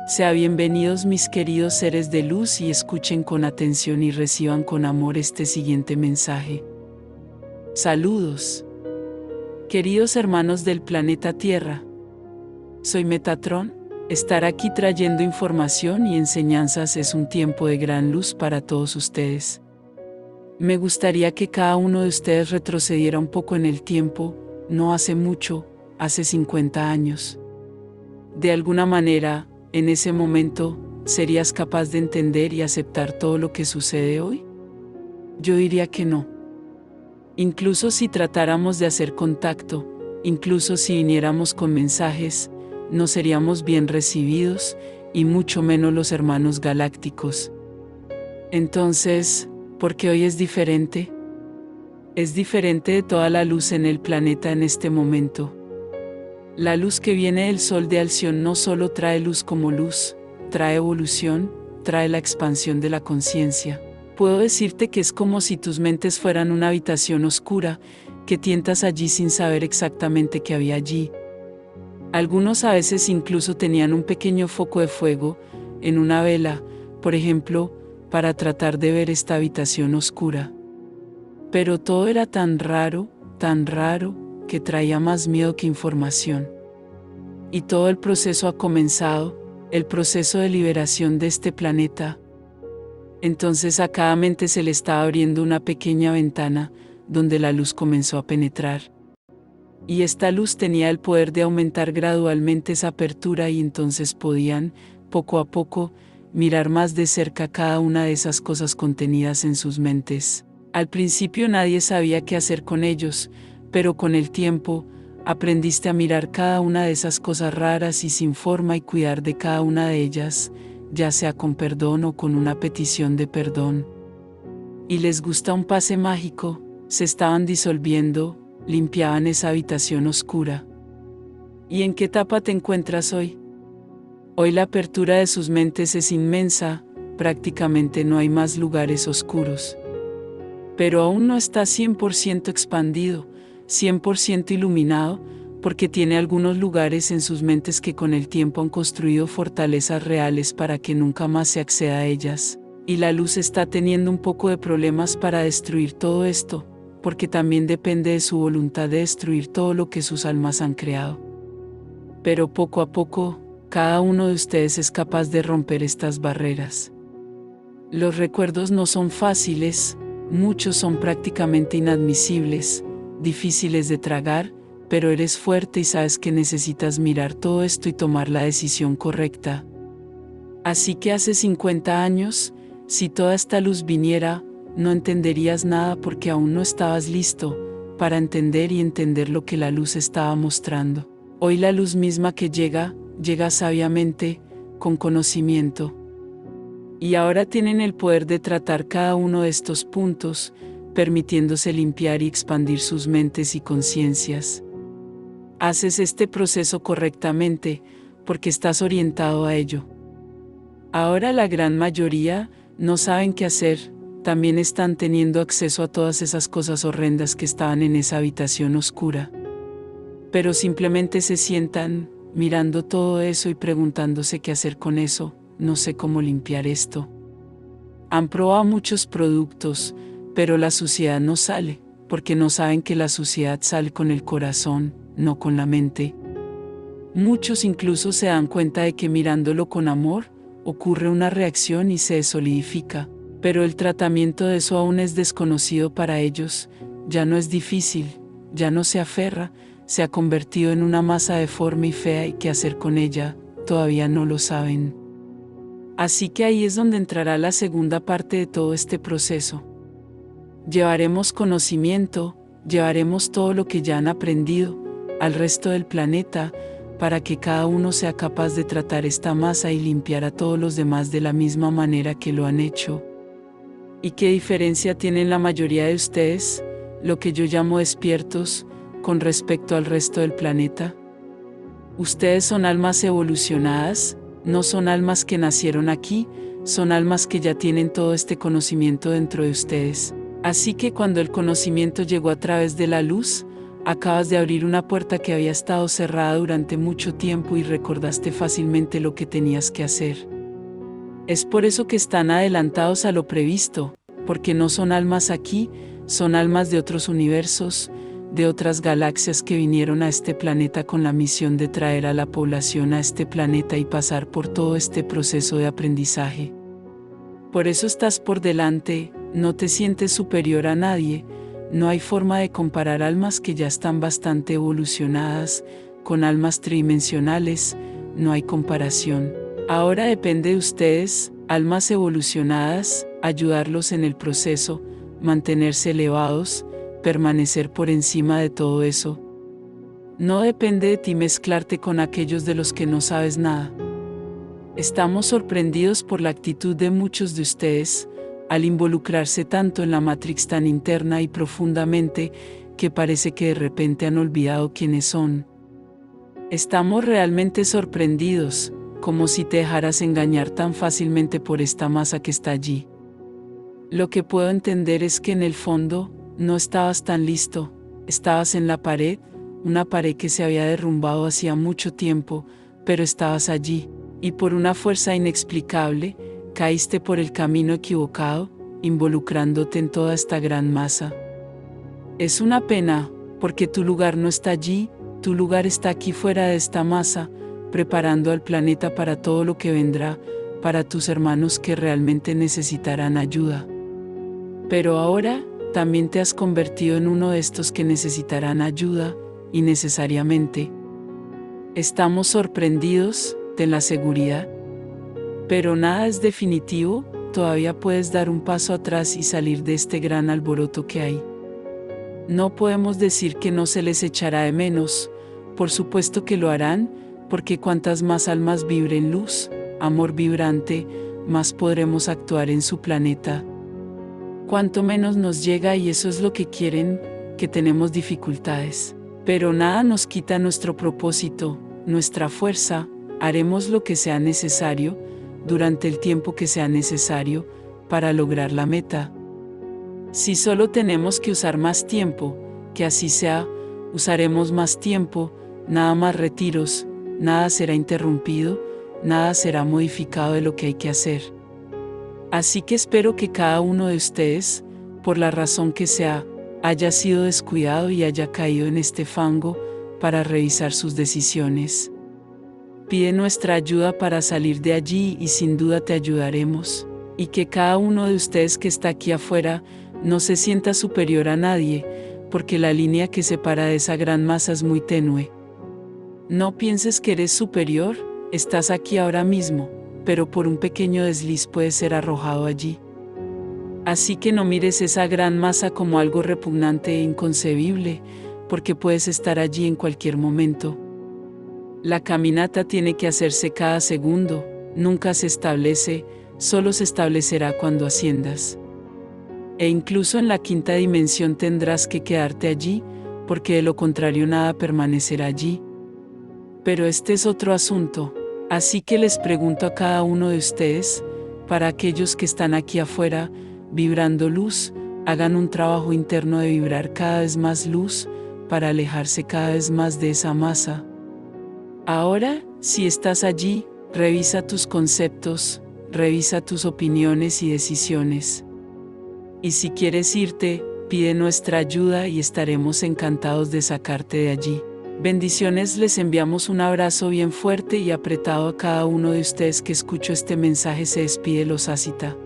Sean bienvenidos mis queridos seres de luz y escuchen con atención y reciban con amor este siguiente mensaje. Saludos. Queridos hermanos del planeta Tierra. Soy Metatron. Estar aquí trayendo información y enseñanzas es un tiempo de gran luz para todos ustedes. Me gustaría que cada uno de ustedes retrocediera un poco en el tiempo, no hace mucho, hace 50 años. De alguna manera, en ese momento, ¿serías capaz de entender y aceptar todo lo que sucede hoy? Yo diría que no. Incluso si tratáramos de hacer contacto, incluso si viniéramos con mensajes, no seríamos bien recibidos, y mucho menos los hermanos galácticos. Entonces, ¿por qué hoy es diferente? Es diferente de toda la luz en el planeta en este momento. La luz que viene del Sol de Alción no solo trae luz como luz, trae evolución, trae la expansión de la conciencia. Puedo decirte que es como si tus mentes fueran una habitación oscura, que tientas allí sin saber exactamente qué había allí. Algunos a veces incluso tenían un pequeño foco de fuego, en una vela, por ejemplo, para tratar de ver esta habitación oscura. Pero todo era tan raro, que traía más miedo que información. Y todo el proceso ha comenzado, el proceso de liberación de este planeta. Entonces a cada mente se le estaba abriendo una pequeña ventana, donde la luz comenzó a penetrar. Y esta luz tenía el poder de aumentar gradualmente esa apertura y entonces podían, poco a poco, mirar más de cerca cada una de esas cosas contenidas en sus mentes. Al principio nadie sabía qué hacer con ellos, pero con el tiempo, aprendiste a mirar cada una de esas cosas raras y sin forma y cuidar de cada una de ellas, ya sea con perdón o con una petición de perdón. Y les gusta un pase mágico, se estaban disolviendo, limpiaban esa habitación oscura. ¿Y en qué etapa te encuentras hoy? Hoy la apertura de sus mentes es inmensa, prácticamente no hay más lugares oscuros. Pero aún no está 100% expandido, 100% iluminado, porque tiene algunos lugares en sus mentes que con el tiempo han construido fortalezas reales para que nunca más se acceda a ellas. Y la luz está teniendo un poco de problemas para destruir todo esto, porque también depende de su voluntad de destruir todo lo que sus almas han creado. Pero poco a poco, cada uno de ustedes es capaz de romper estas barreras. Los recuerdos no son fáciles, muchos son prácticamente inadmisibles, difíciles de tragar, pero eres fuerte y sabes que necesitas mirar todo esto y tomar la decisión correcta. Así que hace 50 años, si toda esta luz viniera, no entenderías nada porque aún no estabas listo para entender y entender lo que la luz estaba mostrando. Hoy la luz misma que llega sabiamente, con conocimiento. Y ahora tienen el poder de tratar cada uno de estos puntos, permitiéndose limpiar y expandir sus mentes y conciencias. Haces este proceso correctamente, porque estás orientado a ello. Ahora la gran mayoría no saben qué hacer, también están teniendo acceso a todas esas cosas horrendas que estaban en esa habitación oscura. Pero simplemente se sientan, mirando todo eso y preguntándose qué hacer con eso, no sé cómo limpiar esto. Han probado muchos productos, pero la suciedad no sale, porque no saben que la suciedad sale con el corazón, no con la mente. Muchos incluso se dan cuenta de que mirándolo con amor, ocurre una reacción y se solidifica, pero el tratamiento de eso aún es desconocido para ellos, ya no es difícil, ya no se aferra, se ha convertido en una masa deforme y fea y qué hacer con ella, todavía no lo saben. Así que ahí es donde entrará la segunda parte de todo este proceso. Llevaremos conocimiento, llevaremos todo lo que ya han aprendido al resto del planeta, para que cada uno sea capaz de tratar esta masa y limpiar a todos los demás de la misma manera que lo han hecho. ¿Y qué diferencia tienen la mayoría de ustedes, lo que yo llamo despiertos, con respecto al resto del planeta? Ustedes son almas evolucionadas, no son almas que nacieron aquí, son almas que ya tienen todo este conocimiento dentro de ustedes. Así que cuando el conocimiento llegó a través de la luz, Acabas de abrir una puerta que había estado cerrada durante mucho tiempo y recordaste fácilmente lo que tenías que hacer. Es por eso que están adelantados a lo previsto, porque no son almas aquí, son almas de otros universos, de otras galaxias que vinieron a este planeta con la misión de traer a la población a este planeta y pasar por todo este proceso de aprendizaje. Por eso estás por delante, no te sientes superior a nadie, no hay forma de comparar almas que ya están bastante evolucionadas, con almas tridimensionales, no hay comparación. Ahora depende de ustedes, almas evolucionadas, ayudarlos en el proceso, mantenerse elevados, permanecer por encima de todo eso. No depende de ti mezclarte con aquellos de los que no sabes nada. Estamos sorprendidos por la actitud de muchos de ustedes, al involucrarse tanto en la Matrix tan interna y profundamente, que parece que de repente han olvidado quiénes son. Estamos realmente sorprendidos, como si te dejaras engañar tan fácilmente por esta masa que está allí. Lo que puedo entender es que en el fondo, no estabas tan listo, estabas en la pared, una pared que se había derrumbado hacía mucho tiempo, pero estabas allí, y por una fuerza inexplicable, caíste por el camino equivocado, involucrándote en toda esta gran masa. Es una pena, porque tu lugar no está allí, tu lugar está aquí fuera de esta masa, preparando al planeta para todo lo que vendrá, para tus hermanos que realmente necesitarán ayuda. Pero ahora, también te has convertido en uno de estos que necesitarán ayuda, y necesariamente. Estamos sorprendidos, ten la seguridad. Pero nada es definitivo, todavía puedes dar un paso atrás y salir de este gran alboroto que hay. No podemos decir que no se les echará de menos, por supuesto que lo harán, porque cuantas más almas vibren luz, amor vibrante, más podremos actuar en su planeta. Cuanto menos nos llega y eso es lo que quieren, que tenemos dificultades. Pero nada nos quita nuestro propósito, nuestra fuerza, haremos lo que sea necesario, durante el tiempo que sea necesario, para lograr la meta. Si solo tenemos que usar más tiempo, que así sea, usaremos más tiempo, nada más retiros, nada será interrumpido, nada será modificado de lo que hay que hacer. Así que espero que cada uno de ustedes, por la razón que sea, haya sido descuidado y haya caído en este fango, para revisar sus decisiones. Pide nuestra ayuda para salir de allí y sin duda te ayudaremos, y que cada uno de ustedes que está aquí afuera no se sienta superior a nadie, porque la línea que separa de esa gran masa es muy tenue. No pienses que eres superior, estás aquí ahora mismo, pero por un pequeño desliz puedes ser arrojado allí. Así que no mires esa gran masa como algo repugnante e inconcebible, porque puedes estar allí en cualquier momento. La caminata tiene que hacerse cada segundo, nunca se establece, solo se establecerá cuando asciendas. E incluso en la quinta dimensión tendrás que quedarte allí, porque de lo contrario nada permanecerá allí. Pero este es otro asunto, así que les pregunto a cada uno de ustedes, para aquellos que están aquí afuera, vibrando luz, hagan un trabajo interno de vibrar cada vez más luz, para alejarse cada vez más de esa masa. Ahora, si estás allí, revisa tus conceptos, revisa tus opiniones y decisiones. Y si quieres irte, pide nuestra ayuda y estaremos encantados de sacarte de allí. Bendiciones, les enviamos un abrazo bien fuerte y apretado a cada uno de ustedes que escuchó este mensaje. Se despide Los Asita.